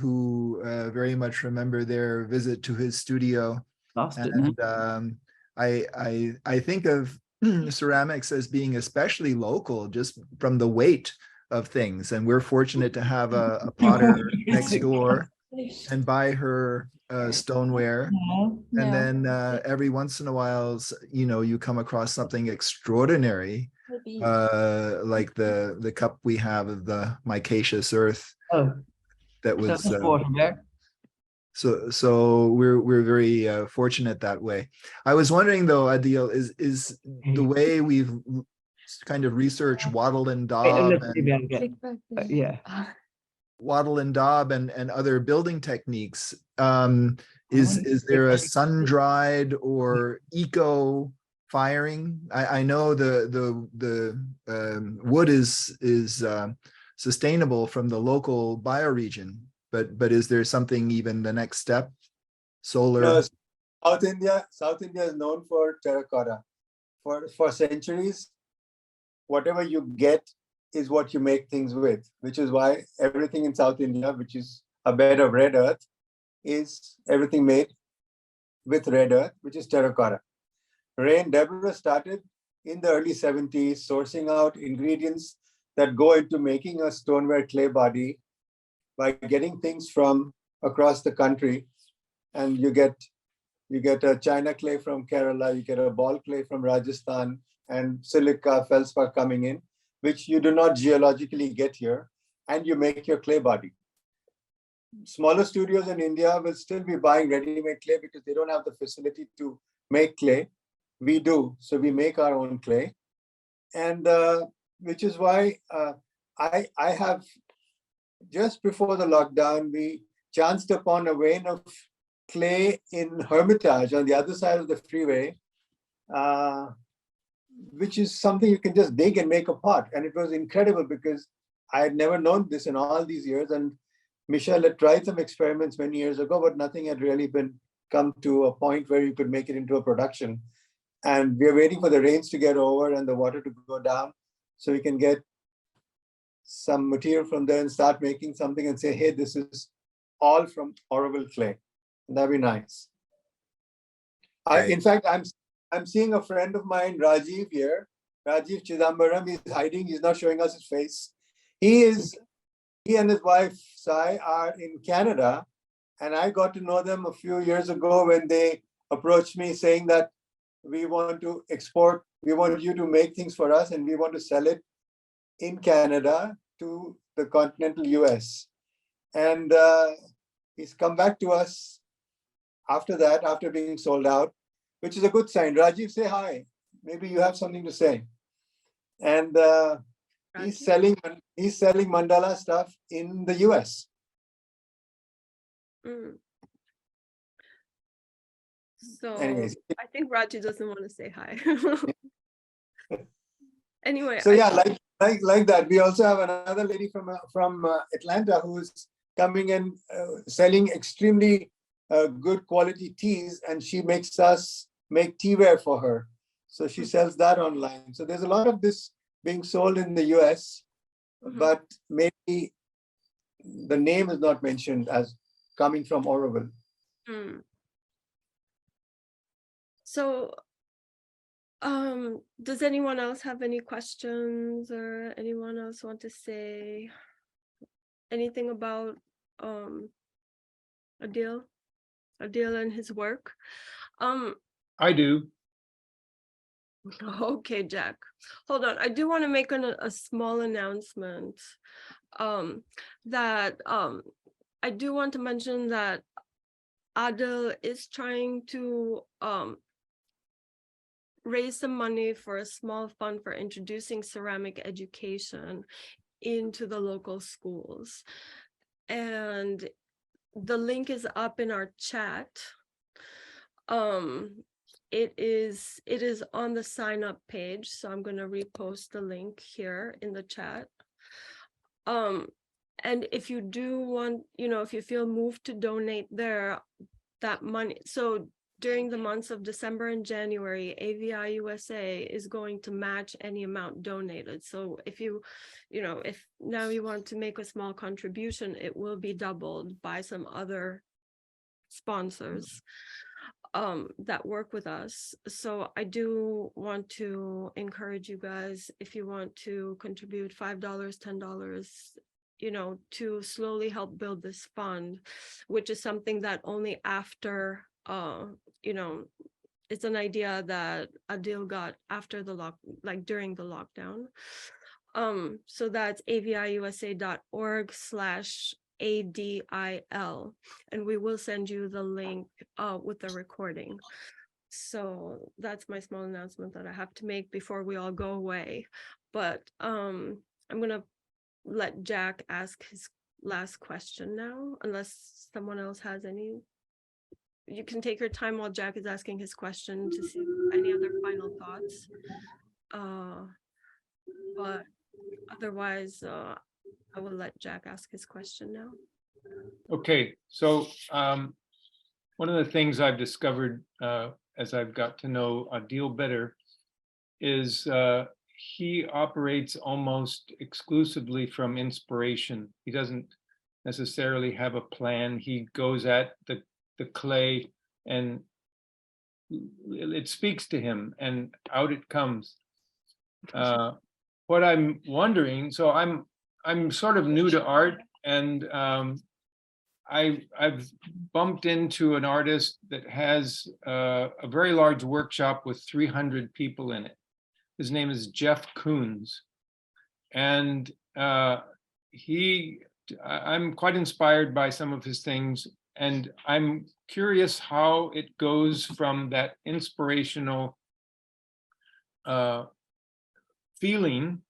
who very much remember their visit to his studio. Lost it, And I think of ceramics as being especially local, just from the weight of things. And we're fortunate to have a potter next door and buy her stoneware. And then every once in a while, you know, you come across something extraordinary, like the cup we have of the micaceous earth. That was so we're very fortunate that way. I was wondering though, Adil, is the way we've kind of researched wattle and daub wattle and daub and other building techniques, is there a sun-dried or eco firing? I know the wood is sustainable from the local bioregion, but is there something even the next step? Solar? No, South India is known for terracotta. For centuries, whatever you get is what you make things with, which is why everything in South India, which is a bed of red earth, is everything made with red earth, which is terracotta. Ray and Deborah started in the early 70s sourcing out ingredients that go into making a stoneware clay body by getting things from across the country. And you get a China clay from Kerala, you get a ball clay from Rajasthan, and silica, feldspar coming in, which you do not geologically get here, and you make your clay body. Smaller studios in India will still be buying ready-made clay because they don't have the facility to make clay. We do, so we make our own clay. And which is why I have, just before the lockdown, we chanced upon a vein of clay in Hermitage on the other side of the freeway, which is something you can just dig and make a pot. And it was incredible because I had never known this in all these years. And Michelle had tried some experiments many years ago, but nothing had really come to a point where you could make it into a production. And we're waiting for the rains to get over and the water to go down so we can get some material from there and start making something and say, hey, this is all from Auroville clay. That'd be nice. In fact, I'm seeing a friend of mine, Rajiv here. Rajiv Chidambaram, he's hiding, he's not showing us his face. He and his wife, Sai, are in Canada. And I got to know them a few years ago when they approached me saying that we want to export, we want you to make things for us and we want to sell it in Canada to the continental US. And he's come back to us after that, after being sold out, which is a good sign. Rajiv, say hi. Maybe you have something to say. And he's selling mandala stuff in the US. So anyways, I think Raji doesn't want to say hi. Anyway. So yeah, like that. We also have another lady from Atlanta who's coming and selling extremely good quality teas, and she makes us make teaware for her. So she sells that online. So there's a lot of this being sold in the US, but maybe the name is not mentioned as coming from Auroville. So does anyone else have any questions or anyone else want to say anything about Adil and his work? I do. Okay, Jack. Hold on. I do want to make a small announcement that I do want to mention that Adil is trying to raise some money for a small fund for introducing ceramic education into the local schools. And the link is up in our chat. it is on the sign up page. So I'm going to repost the link here in the chat. And if you do want, if you feel moved to donate there, that money, so during the months of December and January, AVI USA is going to match any amount donated. So if if now you want to make a small contribution, it will be doubled by some other sponsors that work with us. So I do want to encourage you guys, if you want to contribute $5, $10, to slowly help build this fund, which is something that only after, it's an idea that Adil got after during the lockdown. So that's aviusa.org/ADIL, and we will send you the link with the recording. So that's my small announcement that I have to make before we all go away. But I'm gonna let Jack ask his last question now, unless someone else has any. You can take your time while Jack is asking his question to see any other final thoughts. But otherwise, I will let Jack ask his question now. Okay, so one of the things I've discovered as I've got to know Adil better is he operates almost exclusively from inspiration. He doesn't necessarily have a plan. He goes at the clay and it speaks to him and out it comes. What I'm wondering, so I'm sort of new to art, and I've bumped into an artist that has a very large workshop with 300 people in it. His name is Jeff Koons, and I'm quite inspired by some of his things, and I'm curious how it goes from that inspirational feeling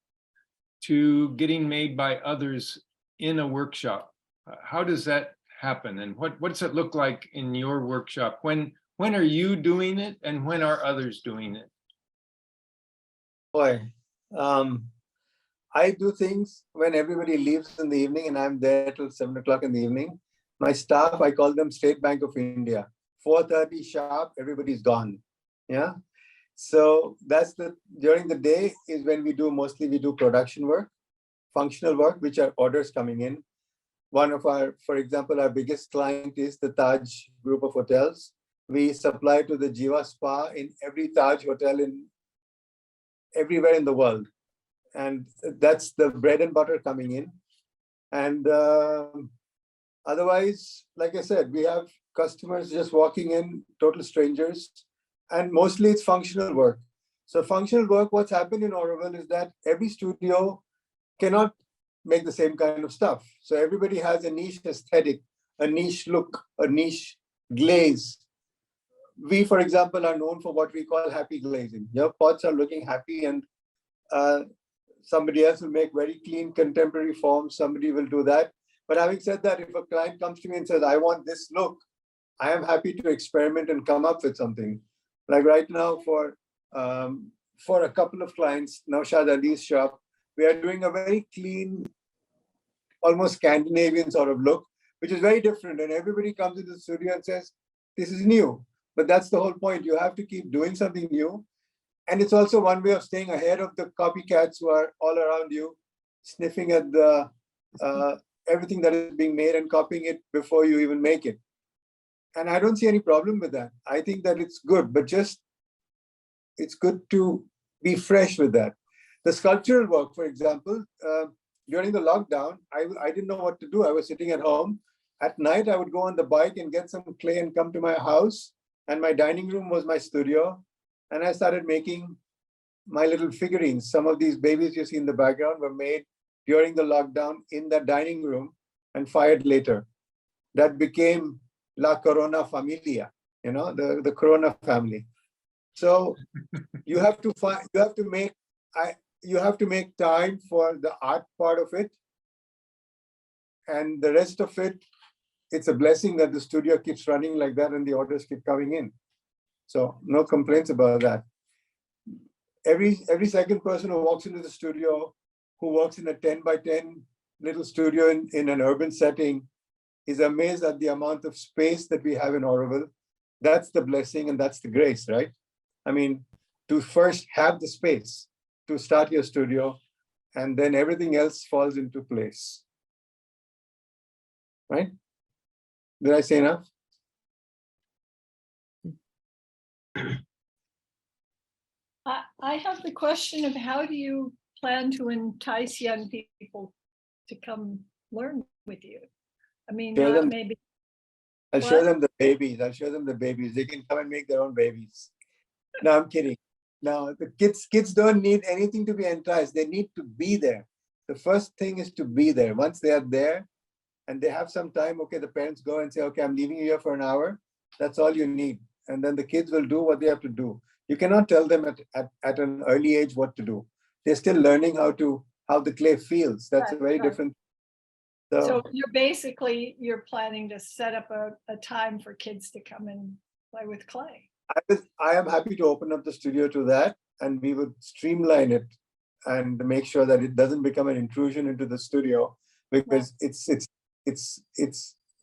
to getting made by others in a workshop. How does that happen, and what's it look like in your workshop? When are you doing it, and when are others doing it? Boy, I do things when everybody leaves in the evening and I'm there till 7 o'clock in the evening. My staff, I call them State Bank of India. 4:30 sharp, everybody's gone. Yeah. So that's during the day is when we do production work, functional work, which are orders coming in. One of for example, our biggest client is the Taj group of hotels. We supply to the Jiva Spa in every Taj hotel everywhere in the world. And that's the bread and butter coming in. And otherwise, like I said, we have customers just walking in, total strangers, and mostly it's functional work. So functional work, what's happened in Auroville is that every studio cannot make the same kind of stuff. So everybody has a niche aesthetic, a niche look, a niche glaze. We, for example, are known for what we call happy glazing. Your pots are looking happy, and somebody else will make very clean contemporary forms. Somebody will do that. But having said that, if a client comes to me and says, I want this look, I am happy to experiment and come up with something. Like right now for a couple of clients, Naushad Ali's shop, we are doing a very clean, almost Scandinavian sort of look, which is very different. And everybody comes into the studio and says, this is new. But that's the whole point. You have to keep doing something new. And it's also one way of staying ahead of the copycats who are all around you, sniffing at the everything that is being made and copying it before you even make it. And I don't see any problem with that. I think that it's good, but just it's good to be fresh with that. The sculptural work, for example, during the lockdown, I didn't know what to do. I was sitting at home. At night, I would go on the bike and get some clay and come to my house. And my dining room was my studio. And I started making my little figurines. Some of these babies you see in the background were made during the lockdown in the dining room and fired later. That became La Corona Familia, the Corona family. So you have to make time for the art part of it. And the rest of it, it's a blessing that the studio keeps running like that and the orders keep coming in. So no complaints about that. Every second person who walks into the studio, who works in a 10 by 10 little studio in an urban setting, is amazed at the amount of space that we have in Auroville. That's the blessing and that's the grace, right? I mean, to first have the space to start your studio, and then everything else falls into place. Right? Did I say enough? I have the question of how do you plan to entice young people to come learn with you? I mean, Show not them, maybe. I'll show What? them the babies. I'll show them the babies. They can come and make their own babies. No, I'm kidding. Now, the kids don't need anything to be enticed. They need to be there. The first thing is to be there. Once they are there and they have some time, okay, the parents go and say, okay, I'm leaving you here for an hour. That's all you need. And then the kids will do what they have to do. You cannot tell them at an early age what to do. They're still learning how the clay feels. That's a very different. So you're planning to set up a time for kids to come and play with clay. I am happy to open up the studio to that, and we would streamline it and make sure that it doesn't become an intrusion into the studio, because it's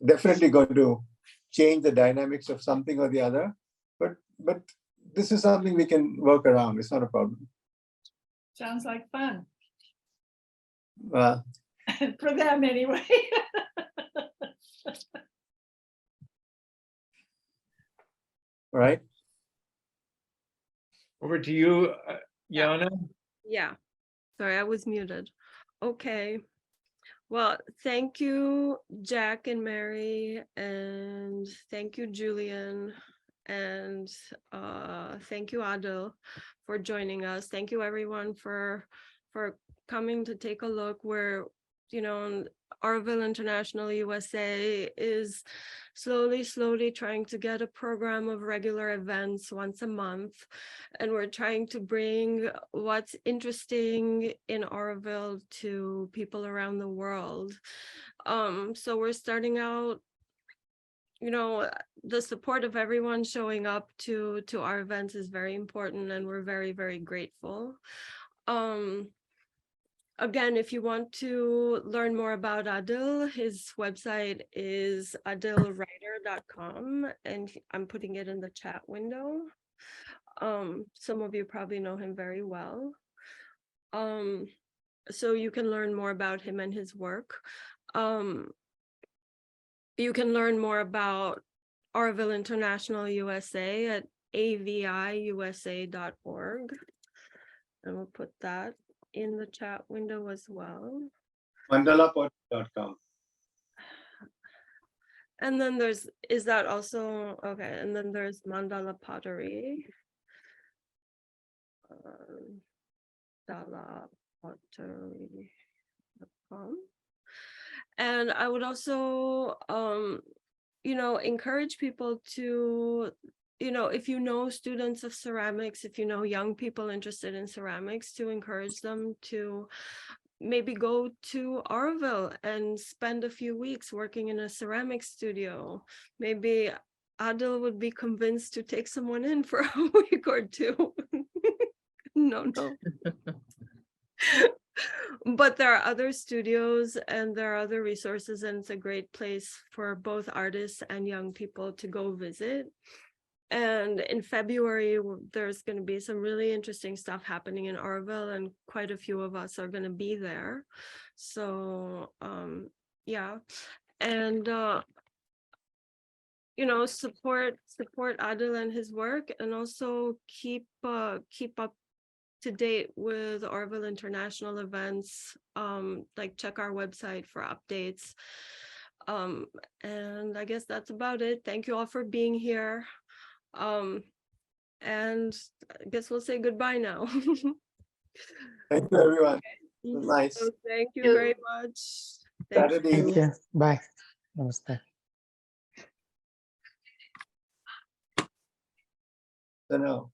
definitely going to change the dynamics of something or the other. But this is something we can work around. It's not a problem. Sounds like fun. For them anyway. All right. Over to you, Yana. Yeah. Sorry, I was muted. Okay. Well, thank you, Jack and Mary, and thank you, Julian, and thank you, Adil, for joining us. Thank you, everyone, for coming to take a look. Where, Auroville International USA is slowly trying to get a program of regular events once a month, and we're trying to bring what's interesting in Auroville to people around the world. So we're starting out, the support of everyone showing up to our events is very important, and we're very, very grateful. Again, if you want to learn more about Adil, his website is adilwriter.com, and I'm putting it in the chat window. Some of you probably know him very well. So you can learn more about him and his work. You can learn more about Auroville International USA at aviusa.org. And we'll put that in the chat window as well. MandalaPottery.com. And then is that also, okay, and then there's Mandala Pottery. MandalaPottery.com. And I would also, encourage people to, if you know students of ceramics, if you know young people interested in ceramics, to encourage them to maybe go to Auroville and spend a few weeks working in a ceramic studio. Maybe Adil would be convinced to take someone in for a week or two. No. But there are other studios and there are other resources, and it's a great place for both artists and young people to go visit. And in February, there's going to be some really interesting stuff happening in Auroville, and quite a few of us are going to be there. So, yeah. And, support Adil and his work, and also keep up to date with Auroville International events. Like check our website for updates. And I guess that's about it. Thank you all for being here. And I guess we'll say goodbye now. Thank you, everyone. Nice. So thank you very much. Thank you. Bye. Namaste. So now.